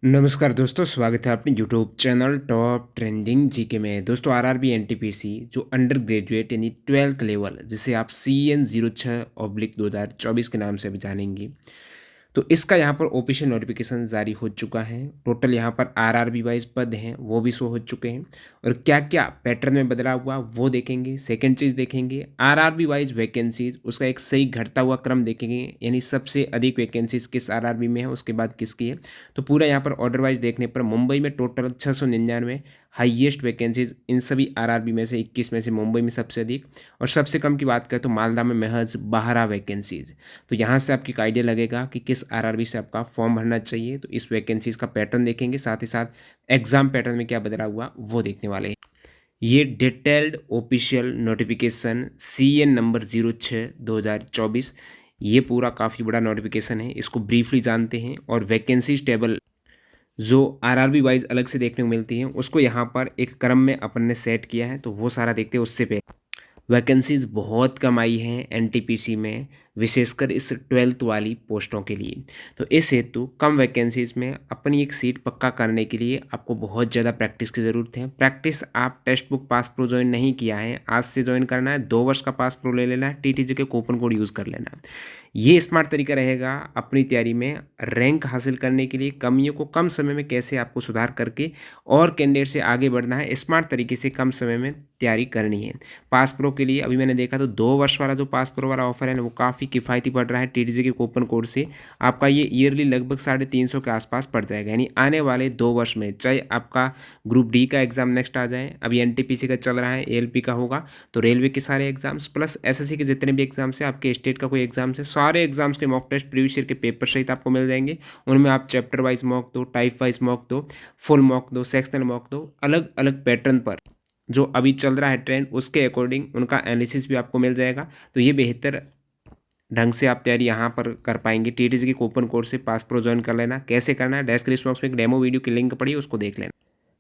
नमस्कार दोस्तों, स्वागत है अपने YouTube channel top trending GK में। दोस्तों आरआरबी एनटीपीसी जो अंडर ग्रेजुएट यानी 12th लेवल जिसे आप CN06/2024 के नाम से भी जानेंगे, तो इसका यहाँ पर ऑफिशियल नोटिफिकेशन जारी हो चुका है। टोटल यहाँ पर आरआरबी वाइज पद हैं वो भी शो हो चुके हैं और क्या क्या पैटर्न में बदलाव हुआ वो देखेंगे। सेकंड चीज़ देखेंगे आरआरबी वाइज वैकेंसीज, उसका एक सही घटता हुआ क्रम देखेंगे, यानी सबसे अधिक वैकेंसीज किस आरआरबी में है उसके बाद किसकी है। तो पूरा यहाँ पर ऑर्डर वाइज देखने पर मुंबई में टोटल 699 हाईएस्ट वैकेंसीज, इन सभी आरआरबी में से 21 में से मुंबई में सबसे अधिक, और सबसे कम की बात करें तो मालदा में महज 12 वैकेंसीज। तो यहाँ से आपको एक आइडिया लगेगा कि किस आरआरबी से आपका फॉर्म भरना चाहिए। तो इस वैकेंसीज का पैटर्न देखेंगे, साथ ही साथ एग्जाम पैटर्न में क्या बदलाव हुआ वो देखने वाले हैं। ये detailed official notification CN number 06/2024, ये पूरा काफ़ी बड़ा नोटिफिकेशन है, इसको ब्रीफली जानते हैं। और वैकेंसीज टेबल जो आरआरबी वाइज अलग से देखने को मिलती है उसको यहाँ पर एक क्रम में अपन ने सेट किया है, तो वो सारा देखते हैं। उससे पहले वैकेंसीज बहुत कम आई हैं एनटीपीसी में, विशेषकर इस 12th वाली पोस्टों के लिए। तो इस हेतु कम वैकेंसीज में अपनी एक सीट पक्का करने के लिए आपको बहुत ज़्यादा प्रैक्टिस की ज़रूरत है। प्रैक्टिस आप text book pass pro join नहीं किया है, आज से ज्वाइन करना है, 2 वर्ष का पास प्रो ले लेना है, टीटीजी के कूपन कोड यूज़ कर लेना है। ये स्मार्ट तरीका रहेगा अपनी तैयारी में रैंक हासिल करने के लिए। कमियों को कम समय में कैसे आपको सुधार करके और कैंडिडेट से आगे बढ़ना है, स्मार्ट तरीके से कम समय में तैयारी करनी है। पास प्रो के लिए अभी मैंने देखा तो 2 वर्ष वाला जो पास प्रो वाला ऑफर है ना वो काफ़ी किफ़ायती पड़ रहा है। टीटीजी के कूपन कोड से आपका ये ईयरली लगभग 350 के आसपास पड़ जाएगा, यानी आने वाले 2 वर्ष में चाहे आपका ग्रुप डी का एग्जाम नेक्स्ट आ जाए, अभी एनटीपीसी का चल रहा है, एएलपी का होगा, तो रेलवे के सारे एग्जाम्स प्लस एसएससी के जितने भी एग्जाम्स हैं, आपके स्टेट का कोई एग्जाम्स है, सारे एग्जाम्स के मॉक टेस्ट प्रीवियस ईयर के पेपर सहित आपको मिल जाएंगे। उनमें आप चैप्टर वाइज मॉक दो, टाइप वाइज मॉक दो, फुल मॉक दो, सेक्शनल मॉक दो, अलग अलग पैटर्न पर जो अभी चल रहा है ट्रेंड उसके अकॉर्डिंग उनका एनालिसिस भी आपको मिल जाएगा। तो ये बेहतर ढंग से आप तैयारी यहाँ पर कर पाएंगे। टीटीसी के कूपन कोड से पास प्रो ज्वाइन कर लेना। कैसे करना है, डिस्क्रिप्शन बॉक्स में एक डेमो वीडियो की लिंक पड़ी है, उसको देख लेना।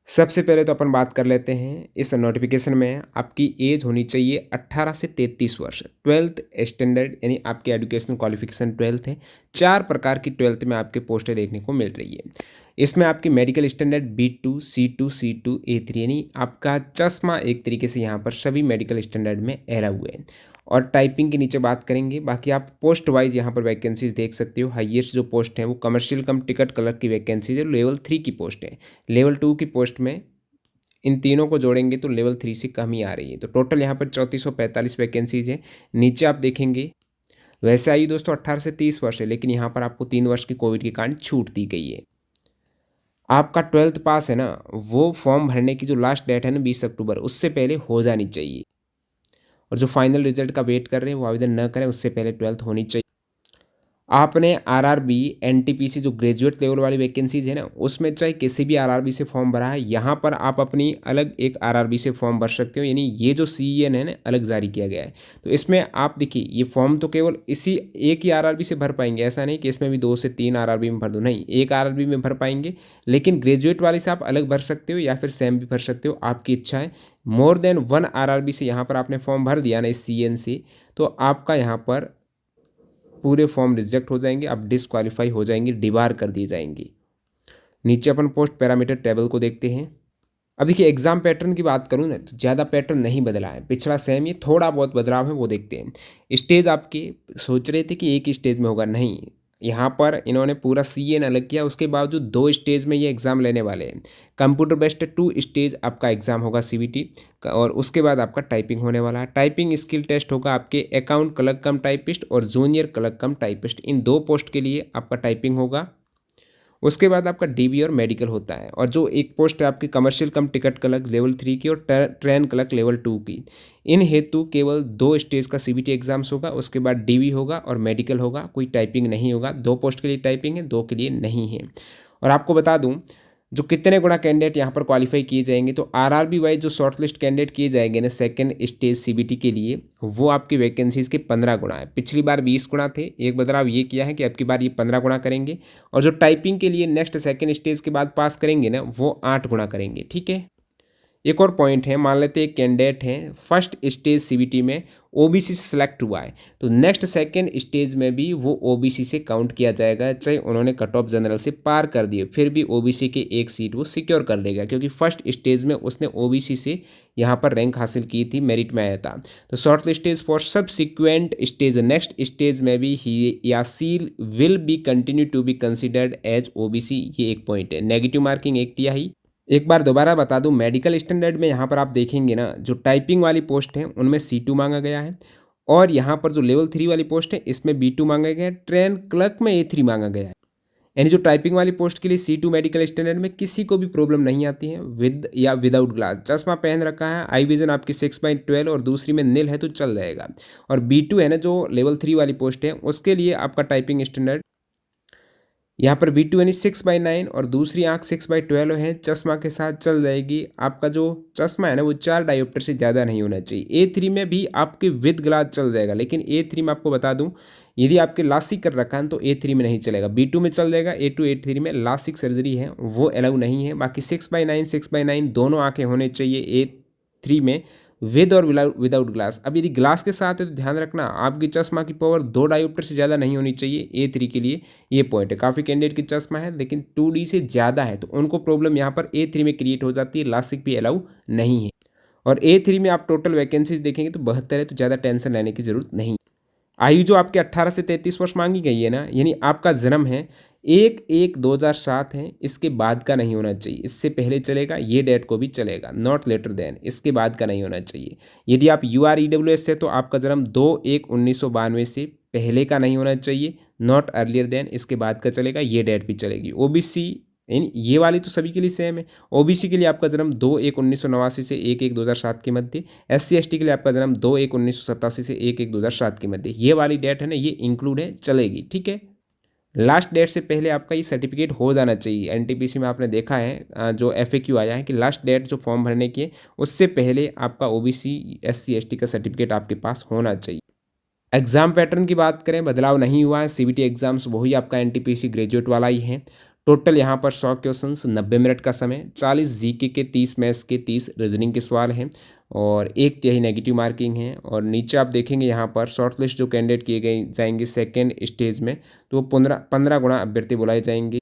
सबसे पहले तो अपन बात कर लेते हैं, इस नोटिफिकेशन में आपकी एज होनी चाहिए 18 से 33 वर्ष। 12th स्टैंडर्ड यानी आपकी एजुकेशनल क्वालिफिकेशन 12th है। 4 प्रकार की 12th में आपके पोस्टें देखने को मिल रही है। इसमें आपकी medical standard B2, C2, C2, A3, यानी आपका चश्मा एक तरीके से यहाँ पर सभी मेडिकल स्टैंडर्ड में एरा हुए हैं। और टाइपिंग के नीचे बात करेंगे, बाकी आप पोस्ट वाइज यहाँ पर वैकेंसीज देख सकते हो। हाईएस्ट जो पोस्ट है वो कमर्शियल कम टिकट क्लर्क की वैकेंसीज है, लेवल 3 की पोस्ट है। लेवल 2 की पोस्ट में इन तीनों को जोड़ेंगे तो लेवल 3 से कम ही आ रही है। तो टोटल यहाँ पर 3445 वैकेंसीज है। नीचे आप देखेंगे, वैसे आयु दोस्तों 18 से 30 वर्ष है, लेकिन यहाँ पर आपको 3 वर्ष की कोविड के कारण छूट दी गई है। आपका 12th पास है ना, वो फॉर्म भरने की जो लास्ट डेट है ना 20 अक्टूबर, उससे पहले हो जानी चाहिए। और जो फाइनल रिजल्ट का वेट कर रहे हैं वो आवेदन न करें, उससे पहले 12th होनी चाहिए। आपने आरआरबी एनटीपीसी जो ग्रेजुएट लेवल वाली वैकेंसीज है ना, उसमें चाहे किसी भी आरआरबी से फॉर्म भरा है, यहाँ पर आप अपनी अलग एक आरआरबी से फॉर्म भर सकते हो। यानी ये जो सीईएन है ना अलग जारी किया गया है। तो इसमें आप देखिए, ये फॉर्म तो केवल इसी एक ही आरआरबी से भर पाएंगे, ऐसा नहीं कि इसमें भी 2 से 3 आरआरबी में भर दो, नहीं, एक आरआरबी में भर पाएंगे। लेकिन ग्रेजुएट वाले से आप अलग भर सकते हो या फिर सेम भी भर सकते हो, आपकी इच्छा है। मोर देन 1 आरआरबी से यहाँ पर आपने फॉर्म भर दिया ना इस सीएन से, तो आपका यहाँ पर पूरे फॉर्म रिजेक्ट हो जाएंगे, आप डिसक्वालीफाई हो जाएंगे, डिबार कर दिए जाएंगे। नीचे अपन पोस्ट पैरामीटर टेबल को देखते हैं। अब देखिए एग्जाम पैटर्न की बात करूँ ना तो ज़्यादा पैटर्न नहीं बदला है, पिछला सेम ही थोड़ा बहुत बदलाव है, वो देखते हैं। स्टेज आपके सोच रहे थे कि एक ही स्टेज में होगा, नहीं, यहाँ पर इन्होंने पूरा सीएन अलग किया, उसके बावजूद 2 स्टेज में ये एग्ज़ाम लेने वाले हैं। कंप्यूटर बेस्ड 2 स्टेज आपका एग्ज़ाम होगा सीवीटी, और उसके बाद आपका टाइपिंग होने वाला है। टाइपिंग स्किल टेस्ट होगा आपके अकाउंट क्लर्क कम टाइपिस्ट और जूनियर क्लर्क कम टाइपिस्ट, इन 2 पोस्ट के लिए आपका टाइपिंग होगा। उसके बाद आपका डीबी और मेडिकल होता है, और जो एक पोस्ट है आपकी कमर्शियल कम टिकट क्लर्क लेवल 3 की और ट्रेन क्लर्क लेवल 2 की, इन हेतु केवल 2 स्टेज का सीबीटी एग्जाम्स होगा, उसके बाद डीबी होगा और मेडिकल होगा, कोई टाइपिंग नहीं होगा। 2 पोस्ट के लिए टाइपिंग है, 2 के लिए नहीं है। और आपको बता दूं जो कितने गुणा कैंडिडेट यहाँ पर क्वालिफाई किए जाएंगे, तो आरआरबी वाइज जो शॉर्टलिस्ट कैंडिडेट किए जाएंगे ना सेकंड स्टेज सीबीटी के लिए, वो आपकी वैकेंसीज के 15 गुणा है। पिछली बार 20 गुणा थे, एक बदलाव ये किया है कि अब की बार ये 15 गुणा करेंगे। और जो टाइपिंग के लिए नेक्स्ट सेकंड स्टेज के बाद पास करेंगे ना, वो 8 गुणा करेंगे, ठीक है। एक और पॉइंट है, मान लेते हैं एक कैंडिडेट है फर्स्ट स्टेज सीबीटी में ओबीसी से सिलेक्ट हुआ है, तो नेक्स्ट सेकंड स्टेज में भी वो ओबीसी से काउंट किया जाएगा, चाहे उन्होंने कट ऑफ जनरल से पार कर दिए फिर भी ओबीसी के एक सीट वो सिक्योर कर लेगा, क्योंकि फर्स्ट स्टेज में उसने ओबीसी से यहाँ पर रैंक हासिल की थी, मेरिट में आया था। तो shortlisted for subsequent stage, next stage में भी ही या C will be continue to be considered as OBC, ये एक पॉइंट है। नेगेटिव मार्किंग एक तिहाई। एक बार दोबारा बता दूं, मेडिकल स्टैंडर्ड में यहाँ पर आप देखेंगे ना, जो टाइपिंग वाली पोस्ट है उनमें C2 मांगा गया है, और यहाँ पर जो लेवल 3 वाली पोस्ट है इसमें B2 मांगा गया है, ट्रेन क्लर्क में A3 मांगा गया है। यानी जो टाइपिंग वाली पोस्ट के लिए C2 मेडिकल स्टैंडर्ड में किसी को भी प्रॉब्लम नहीं आती है, विद या विदाउट ग्लास, चश्मा पहन रखा है, आई विजन आपकी 6/12 और दूसरी में नील है तो चल जाएगा। और B2 है ना जो लेवल 3 वाली पोस्ट है, उसके लिए आपका टाइपिंग स्टैंडर्ड यहाँ पर B2 यानी 6/9 और दूसरी आँख 6/12 है, चश्मा के साथ चल जाएगी। आपका जो चश्मा है ना वो 4 डायोप्टर से ज़्यादा नहीं होना चाहिए। A3 में भी आपके विद ग्लास चल जाएगा, लेकिन A3 में आपको बता दूं, यदि आपके लासिक कर रखा है तो A3 में नहीं चलेगा, B2 में चल जाएगा। A2 A3 में लासिक सर्जरी है वो अलाउ नहीं है। बाकी 6/9 दोनों आँखें होने चाहिए A3 में, विद और विदाउट ग्लास। अब यदि ग्लास के साथ है तो ध्यान रखना आपकी चश्मा की पावर 2 डायोप्टर से ज़्यादा नहीं होनी चाहिए A3 के लिए, ये पॉइंट है। काफ़ी कैंडिडेट की चश्मा है लेकिन 2D से ज़्यादा है तो उनको प्रॉब्लम यहाँ पर A3 में क्रिएट हो जाती है, लासिक भी अलाउ नहीं है। और A3 में आप टोटल वैकेंसीज देखेंगे तो 72 है, तो ज़्यादा टेंशन लेने की ज़रूरत नहीं। आयु जो आपके 18 से 33 वर्ष मांगी गई है ना, यानी आपका जन्म है 1/1/2007 है, इसके बाद का नहीं होना चाहिए। इससे पहले चलेगा, ये डेट को भी चलेगा, नॉट लेटर देन, इसके बाद का नहीं होना चाहिए। यदि आप UR EWS है तो आपका जन्म 2/1/1992 से पहले का नहीं होना चाहिए, नॉट अर्लियर देन, इसके बाद का चलेगा, ये डेट भी चलेगी। ओबीसी यानी ये वाली तो सभी के लिए सेम है। ओबीसी के लिए आपका जन्म 2/1/1989 से 1/1/2007 के मध्य, SC ST के लिए आपका जन्म 2/1/1987 से 1/1/2007 के मध्य, ये वाली डेट है ना, ये इंक्लूड है, चलेगी, ठीक है। लास्ट डेट से पहले आपका ये सर्टिफिकेट हो जाना चाहिए। एनटीपीसी में आपने देखा है जो FAQ आया है कि लास्ट डेट जो फॉर्म भरने की है उससे पहले आपका ओबीसी SC ST का सर्टिफिकेट आपके पास होना चाहिए। एग्ज़ाम पैटर्न की बात करें, बदलाव नहीं हुआ है। सीबीटी एग्ज़ाम्स वही आपका एनटीपीसी ग्रेजुएट वाला ही है। टोटल यहाँ पर 100 क्वेश्चंस, 90 मिनट का समय, 40 जीके के, 30 मैथ्स के, 30 रीजनिंग के सवाल हैं और एक तिहाई नेगेटिव मार्किंग है। और नीचे आप देखेंगे यहाँ पर शॉर्ट लिस्ट जो कैंडिडेट किए गए जाएंगे सेकेंड स्टेज में, तो वो 15 गुणा अभ्यर्थी बुलाए जाएंगे।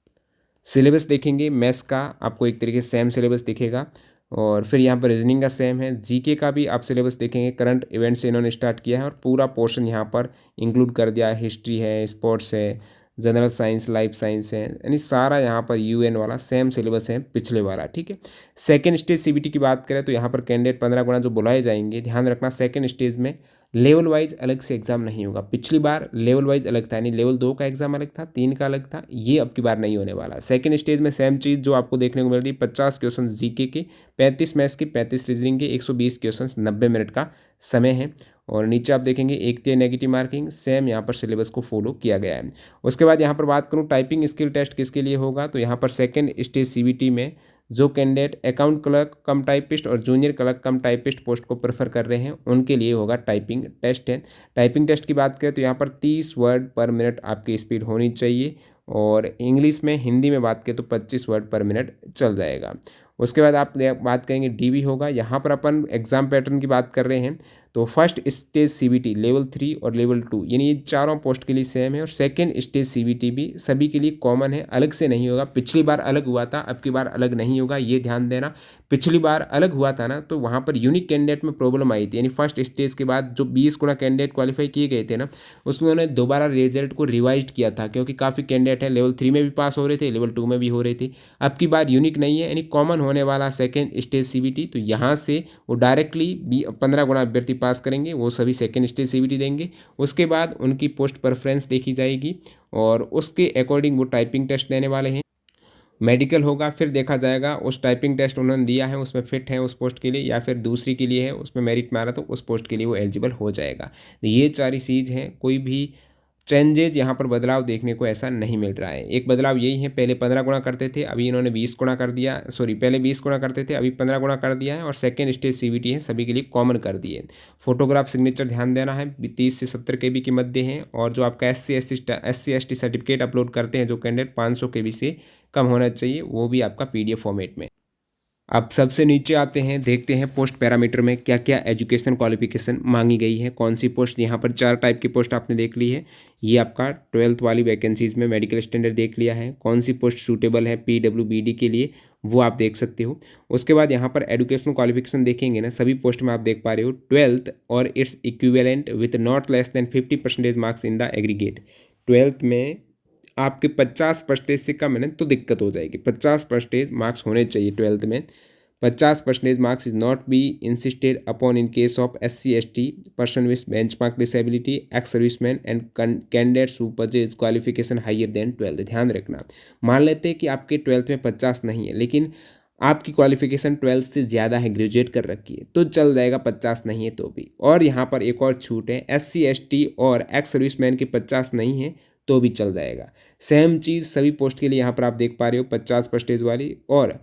सिलेबस देखेंगे मैथ्स का आपको एक तरीके से सेम सिलेबस दिखेगा, और फिर यहाँ पर रीजनिंग का सेम है। जीके का भी आप सिलेबस देखेंगे, करंट इवेंट से इन्होंने स्टार्ट किया है और पूरा पोर्शन यहाँ पर इंक्लूड कर दिया है। हिस्ट्री है, स्पोर्ट्स है, जनरल साइंस, लाइफ साइंस है, यानी सारा यहाँ पर UN वाला सेम सिलेबस है पिछले वाला, ठीक है। सेकेंड स्टेज CBT की बात करें तो यहाँ पर कैंडिडेट 15 गुना जो बुलाए जाएंगे, ध्यान रखना सेकेंड स्टेज में लेवल वाइज अलग से एग्जाम नहीं होगा। पिछली बार लेवल वाइज अलग था, यानी लेवल 2 का एग्जाम अलग था, 3 का अलग था, ये अब की बार नहीं होने वाला। सेकंड स्टेज में सेम चीज़ जो आपको देखने को मिल रही है, 50 क्वेश्चन जीके के, 35 मैथ्स के, 35 रीजनिंग के, 120 क्वेश्चन, 90 मिनट का समय है। और नीचे आप देखेंगे एक तिहाई नेगेटिव मार्किंग, सेम यहाँ पर सिलेबस को फॉलो किया गया है। उसके बाद यहाँ पर बात करूँ टाइपिंग स्किल टेस्ट किसके लिए होगा, तो यहाँ पर सेकेंड स्टेज CBT में जो candidate account clerk cum typist और junior clerk cum typist post को प्रेफर कर रहे हैं उनके लिए होगा टाइपिंग टेस्ट है। टाइपिंग टेस्ट की बात करें तो यहाँ पर 30 वर्ड पर मिनट आपकी स्पीड होनी चाहिए, और इंग्लिश में, हिंदी में बात करें तो 25 वर्ड पर मिनट चल जाएगा। उसके बाद आप बात करेंगे DB होगा। यहाँ पर अपन एग्जाम पैटर्न की बात कर रहे हैं तो फर्स्ट स्टेज CBT लेवल 3 और लेवल 2 यानी ये चारों पोस्ट के लिए सेम है, और सेकेंड स्टेज CBT भी सभी के लिए कॉमन है, अलग से नहीं होगा। पिछली बार अलग हुआ था, अब की बार अलग नहीं होगा, ये ध्यान देना। पिछली बार अलग हुआ था ना तो वहाँ पर यूनिक कैंडिडेट में प्रॉब्लम आई थी, यानी फर्स्ट स्टेज के बाद जो 20 गुना कैंडिडेट क्वालिफाई किए गए थे ना, उसमें उन्होंने दोबारा रिजल्ट को रिवाइज किया था, क्योंकि काफ़ी कैंडिडेट हैं लेवल 3 में भी पास हो रहे थे, लेवल 2 में भी हो रहे थे। अब की बार यूनिक नहीं है, यानी कॉमन होने वाला सेकेंड स्टेज CBT, तो यहाँ से वो डायरेक्टली 15 गुना अभ्यर्थी पास करेंगे, वो सभी सेकेंड स्टेज CBT देंगे। उसके बाद उनकी पोस्ट प्रेफरेंस देखी जाएगी और उसके अकॉर्डिंग वो टाइपिंग टेस्ट देने वाले हैं। मेडिकल होगा, फिर देखा जाएगा उस टाइपिंग टेस्ट उन्होंने दिया है उसमें फिट है उस पोस्ट के लिए, या फिर दूसरी के लिए है उसमें मेरिट में आ रहा तो उस पोस्ट के लिए वो एलिजिबल हो जाएगा। तो ये सारी चीज़ हैं, कोई भी चेंजेज यहाँ पर बदलाव देखने को ऐसा नहीं मिल रहा है। एक बदलाव यही है, पहले 15 गुना करते थे, अभी इन्होंने 20 गुना कर दिया, सॉरी पहले 20 गुना करते थे, अभी 15 गुना कर दिया है, और सेकेंड स्टेज CBT है सभी के लिए कॉमन कर दिए। फोटोग्राफ सिग्नेचर ध्यान देना है, 30 से 70 KB के मध्य हैं, और जो आपका SC ST सर्टिफिकेट अपलोड करते हैं जो कैंडिडेट 500 KB से कम होना चाहिए, वो भी आपका PDF फॉर्मेट में। अब सबसे नीचे आते हैं, देखते हैं पोस्ट पैरामीटर में क्या क्या एजुकेशन क्वालिफिकेशन मांगी गई है, कौन सी पोस्ट। यहाँ पर 4 टाइप की पोस्ट आपने देख ली है। ये आपका 12th वाली वैकेंसीज में मेडिकल स्टैंडर्ड देख लिया है, कौन सी पोस्ट सूटेबल है PWBD के लिए वो आप देख सकते हो। उसके बाद यहाँ पर एजुकेशनल क्वालिफिकेशन देखेंगे ना, सभी पोस्ट में आप देख पा रहे हो 12th और its equivalent with not less than 50% marks in the aggregate. 12th में आपके 50% से कम है ना तो दिक्कत हो जाएगी। 50% मार्क्स होने चाहिए 12th में। 50% marks is not be insisted upon in case of SC/ST person with benchmark disability, ex serviceman and candidates who purchase qualification higher than 12th। ध्यान रखना, मान लेते हैं कि आपके 12th में 50 नहीं है, लेकिन आपकी क्वालिफिकेशन 12th से ज़्यादा है, ग्रेजुएट कर रखी है, तो चल जाएगा 50 नहीं है तो भी। और यहाँ पर एक और छूट है, SC/ST और एक्स सर्विसमैन के 50 नहीं है तो भी चल जाएगा। सेम चीज़ सभी पोस्ट के लिए यहाँ पर आप देख पा रहे हो 50% वाली। और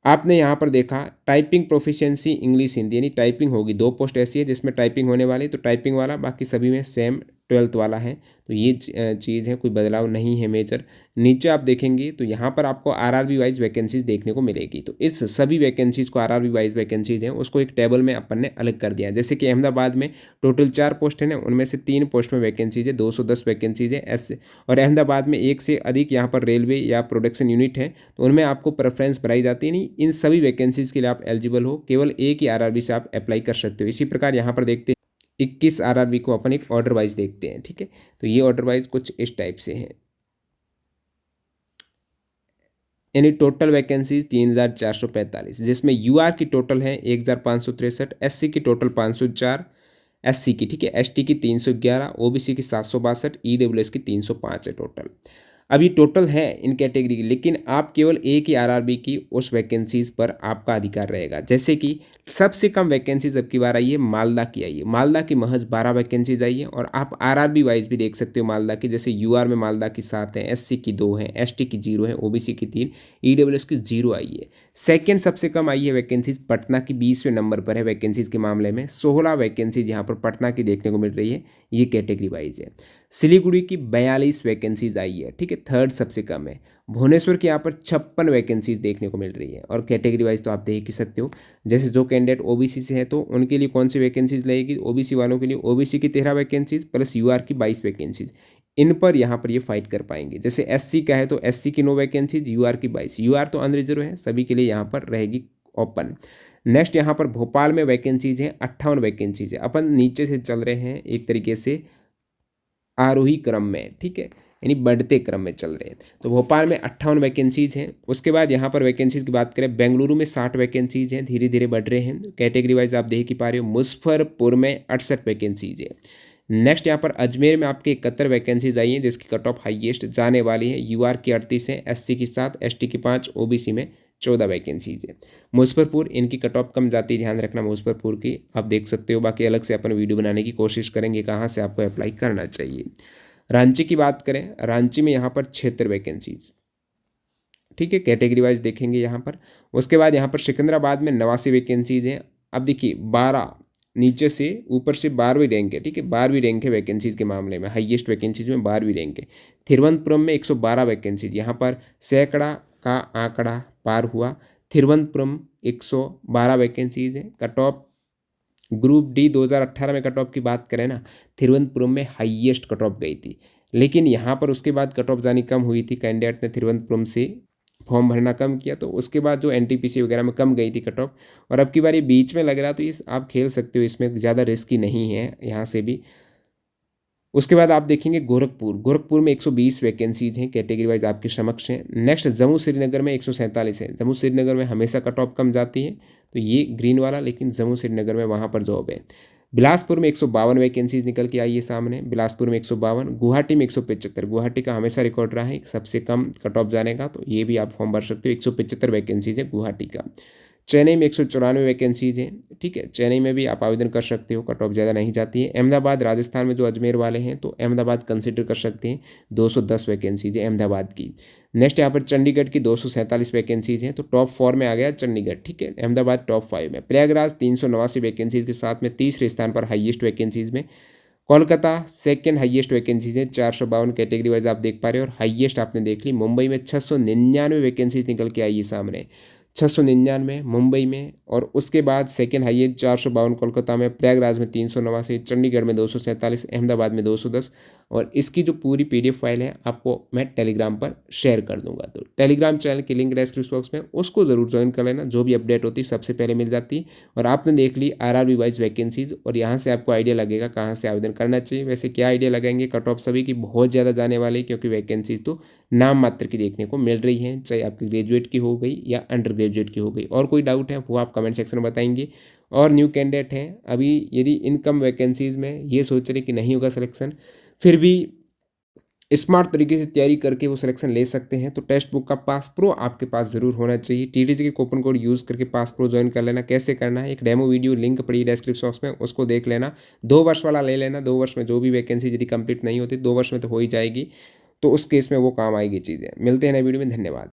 आपने यहाँ पर देखा टाइपिंग प्रोफिशिएंसी इंग्लिश हिंदी, यानी टाइपिंग होगी। 2 पोस्ट ऐसी है जिसमें टाइपिंग होने वाली, तो टाइपिंग वाला, बाकी सभी में सेम 12th वाला है। तो ये चीज़ है, कोई बदलाव नहीं है मेजर। नीचे आप देखेंगे तो यहाँ पर आपको RRB वाइज वैकेंसीज देखने को मिलेगी। तो इस सभी वैकेंसीज को, RRB वाइज वैकेंसीज हैं उसको एक टेबल में अपन ने अलग कर दिया है। जैसे कि अहमदाबाद में टोटल 4 पोस्ट है ना, उनमें से 3 पोस्ट में वैकेंसीज है, 210 वैकेंसीज है ऐसे। और अहमदाबाद में 1 से अधिक यहाँ पर रेलवे या प्रोडक्शन यूनिट है, तो उनमें आपको प्रेफरेंस बढ़ाई जाती है। नहीं, इन सभी वैकेंसीज के लिए आप एलिजिबल हो, केवल एक ही RRB से आप अप्लाई कर सकते हो। इसी प्रकार यहाँ पर देखते हैं 21 RRB को अपन एक ऑर्डर वाइज देखते हैं। ठीक है, तो ये ऑर्डर वाइज कुछ इस टाइप से है, यानी टोटल वैकेंसीज 3445, जिसमें UR की टोटल है 1563, SC की टोटल 504, SC की, ठीक है, ST की 311, OBC की 762, EWS की 305 है टोटल। अभी टोटल है इन कैटेगरी की, लेकिन आप केवल एक ही RRB की उस वैकेंसीज पर आपका अधिकार रहेगा। जैसे कि सबसे कम वैकेंसीज अब की बार आई है मालदा की, आई है मालदा की महज 12 वैकेंसीज आई है। और आप RRB वाइज भी देख सकते हो मालदा की, जैसे UR में मालदा की 7 है, SC की 2 है, ST की 0 है, OBC की 3, EWS की 0 आई है। सेकेंड सबसे कम आई है वैकेंसीज पटना की, 20वें नंबर पर है वैकेंसीज के मामले में। 16 वैकेंसीज यहाँ पर पटना की देखने को मिल रही है, ये कैटेगरी वाइज है। सिलीगुड़ी की 42 वैकेंसीज आई है, ठीक है, थर्ड सबसे कम है। भुवनेश्वर की यहाँ पर 56 वैकेंसीज देखने को मिल रही है। और कैटेगरी वाइज तो आप देख ही सकते हो, जैसे जो कैंडिडेट OBC से है तो उनके लिए कौन सी वैकेंसीज लगेगी, OBC वालों के लिए OBC की 13 वैकेंसीज प्लस UR की 22 वैकेंसीज, इन पर यहाँ पर ये फाइट कर पाएंगे। जैसे SC का है तो SC की 9 वैकेंसीज, UR की 22, UR तो अनरिजर्व है, सभी के लिए यहाँ पर रहेगी ओपन। नेक्स्ट यहाँ पर भोपाल में वैकेंसीज है 58 वैकेंसीज है। अपन नीचे से चल रहे हैं एक तरीके से आरोही क्रम में, ठीक है, यानी बढ़ते क्रम में चल रहे हैं। तो भोपाल में 58 वैकेंसीज हैं। उसके बाद यहाँ पर वैकेंसीज की बात करें, बेंगलुरु में 60 वैकेंसीज हैं, धीरे धीरे बढ़ रहे हैं। कैटेगरी वाइज आप देख ही पा रहे हो, मुजफ्फरपुर में 68 वैकेंसीज है। नेक्स्ट यहाँ पर अजमेर में आपके 71 वैकेंसीज आई हैं, जिसकी कट ऑफ हाईएस्ट जाने वाली है। UR की 38 है, SC की 7, ST की 5, OBC में 14 वैकेंसीज है। मुजफ्फरपुर, इनकी कट ऑफ कम जाती है, ध्यान रखना मुजफ्फरपुर की, आप देख सकते हो। बाकी अलग से अपन वीडियो बनाने की कोशिश करेंगे कहाँ से आपको अप्लाई करना चाहिए। रांची की बात करें, रांची में यहाँ पर 76 वैकेंसीज, ठीक है, कैटेगरी वाइज देखेंगे यहाँ पर। उसके बाद यहाँ पर सिकंदराबाद में 89 वैकेंसीज हैं। अब देखिए 12 नीचे से ऊपर से 12वीं रैंक है, ठीक है, 12वीं रैंक है वैकेंसीज के मामले में, हाईएस्ट वैकेंसीज में 12वीं रैंक है। तिरुवनंतपुरम में 112 वैकेंसीज, यहाँ पर सैकड़ा का आंकड़ा पार हुआ। तिरुवनंतपुरम 112 वैकेंसीज है। कट ऑफ ग्रुप D 2018 में कट ऑफ की बात करें ना, तिरुवनंतपुरम में हाईएस्ट कट ऑफ गई थी, लेकिन यहाँ पर उसके बाद कट ऑफ जानी कम हुई थी, कैंडिडेट ने तिरुवनंतपुरम से फॉर्म भरना कम किया, तो उसके बाद जो NTPC वगैरह में कम गई थी कट ऑफ। और अब की बार ये बीच में लग रहा, तो इस आप खेल सकते हो, इसमें ज़्यादा रिस्की नहीं है यहाँ से भी। उसके बाद आप देखेंगे गोरखपुर में 120 वैकेंसीज हैं, कैटेगरी वाइज आपके समक्ष हैं। नेक्स्ट जम्मू श्रीनगर में 147 है। जम्मू श्रीनगर में हमेशा कट ऑफ कम जाती है, तो ये ग्रीन वाला, लेकिन जम्मू श्रीनगर में वहाँ पर जॉब है। बिलासपुर में 152 वैकेंसीज निकल के आई है सामने, बिलासपुर में 152। गुवाहाटी में 175, गुवाहाटी का हमेशा रिकॉर्ड रहा है सबसे कम कट ऑफ जाने का, तो ये भी आप फॉर्म भर सकते हो। 175 वैकेंसीज है गुवाहाटी का। चेन्नई में 194 वैकेंसीज हैं, ठीक है, चेन्नई में भी आप आवेदन कर सकते हो, कट ऑफ ज़्यादा नहीं जाती है। अहमदाबाद राजस्थान में जो अजमेर वाले हैं, तो अहमदाबाद कंसिडर कर सकते हैं, 210 वैकेंसीज है अहमदाबाद की। नेक्स्ट यहाँ पर चंडीगढ़ की 247 वैकेंसीज हैं, तो टॉप 4 में आ गया चंडीगढ़, ठीक है, अहमदाबाद टॉप 5 में। प्रयागराज 389 वैकेंसीज के साथ में तीसरे स्थान पर हाईएस्ट वैकेंसीज में। कोलकाता सेकेंड हाईएस्ट वैकेंसीज है, 452 कैटेगरी वाइज आप देख पा रहे हो। और हाईएस्ट आपने देख ली मुंबई में 699 वैकेंसीज निकल के आई है सामने। 699 मुंबई में और उसके बाद सेकंड हाईएस्ट 452 कोलकाता में, प्रयागराज में 389, चंडीगढ़ में 247, अहमदाबाद में 210 और इसकी जो पूरी पीडीएफ फाइल है आपको मैं टेलीग्राम पर शेयर कर दूंगा। तो टेलीग्राम चैनल की लिंक डिस्क्रिप्शन बॉक्स में, उसको ज़रूर ज्वाइन कर लेना, जो भी अपडेट होती है सबसे पहले मिल जाती है। और आपने देख ली आरआरबी वाइज वैकेंसीज और यहाँ से आपको आइडिया लगेगा कहाँ से आवेदन करना चाहिए। वैसे क्या आइडिया लगाएंगे, कट ऑफ सभी की बहुत ज़्यादा जाने वाली है क्योंकि वैकेंसीज तो नाम मात्र की देखने को मिल रही हैं, चाहे आपकी ग्रेजुएट की हो गई या अंडर ग्रेजुएट की हो गई। और कोई डाउट है वो आप कमेंट सेक्शन में बताएंगे। और न्यू कैंडिडेट हैं अभी, यदि इनकम वैकेंसीज में ये सोच रहे कि नहीं होगा सिलेक्शन, फिर भी स्मार्ट तरीके से तैयारी करके वो सिलेक्शन ले सकते हैं। तो टेक्स्ट बुक का पास प्रो आपके पास ज़रूर होना चाहिए। टीटीजी के कूपन कोड यूज़ करके पास प्रो ज्वाइन कर लेना। कैसे करना है, एक डेमो वीडियो लिंक पड़ी है डिस्क्रिप्शन बॉक्स में, उसको देख लेना। 2 वर्ष वाला ले लेना, 2 वर्ष में जो भी वैकेंसी यदि कंप्लीट नहीं होती 2 वर्ष में तो हो ही जाएगी, तो उस केस में वो काम आएगी चीज़ें। मिलते हैं नई वीडियो में, धन्यवाद।